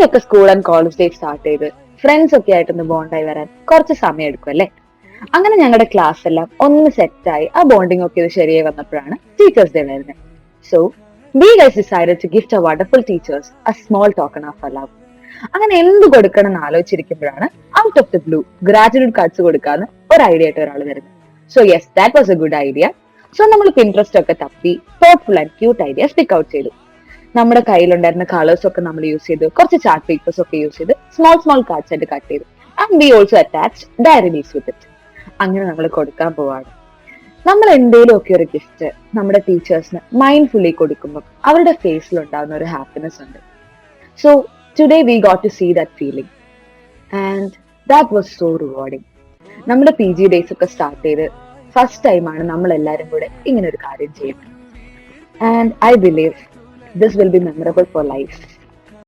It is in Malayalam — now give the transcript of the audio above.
ഒക്കെ school and college day start ചെയ്ത് ഫ്രണ്ട്സ് ഒക്കെ ആയിട്ടൊന്ന് ബോണ്ടായി വരാൻ കുറച്ച് സമയം എടുക്കും അല്ലേ? അങ്ങനെ ഞങ്ങളുടെ ക്ലാസ് എല്ലാം ഒന്ന് സെറ്റായി ആ ബോണ്ടിങ് ഒക്കെ ഇത് ശരിയായി വന്നപ്പോഴാണ് ടീച്ചേഴ്സ് ഡേ വരുന്നത്. So we guys decided to gift our wonderful teachers a small token of our love. അങ്ങനെ എന്ത് കൊടുക്കണം എന്ന് ആലോചിച്ചിരിക്കുമ്പോഴാണ് out of the blue graduate cards കൊടുക്കാന്ന് ഒരു ഐഡിയ ആയിട്ട് ഒരാൾ വരുന്നത്. So yes, that was a good idea. So നമ്മൾ പിൻട്രസ്റ്റ് ഒക്കെ തപ്പി thoughtful and cute ideas pick out ചെയ്തു. നമ്മുടെ കയ്യിലുണ്ടായിരുന്ന കളേഴ്സ് ഒക്കെ നമ്മൾ യൂസ് ചെയ്ത് കുറച്ച് ചാർട്ട് പേപ്പേഴ്സ് ഒക്കെ യൂസ് ചെയ്ത് സ്മോൾ സ്മോൾ കാർഡ്സ് ആയിട്ട് കട്ട് ചെയ്തു. And we also attach diary leaves with it. അങ്ങനെ നമ്മൾ കൊടുക്കാൻ പോവാണ്. നമ്മൾ എന്തെങ്കിലും ഒക്കെ ഒരു ഗിഫ്റ്റ് നമ്മുടെ ടീച്ചേഴ്സിന് മൈൻഡ്ഫുള്ളി കൊടുക്കുമ്പോൾ അവരുടെ ഫേസിൽ ഉണ്ടാകുന്ന ഒരു ഹാപ്പിനെസ് ഉണ്ട്. So today we got to see that feeling and that was so rewarding. നമ്മുടെ PG ഡേയ്സ് ഒക്കെ സ്റ്റാർട്ട് ചെയ്ത് ഫസ്റ്റ് ടൈമാണ് നമ്മൾ എല്ലാവരും കൂടെ ഇങ്ങനെ ഒരു കാര്യം ചെയ്യുന്നത്. And I believe this will be memorable for life.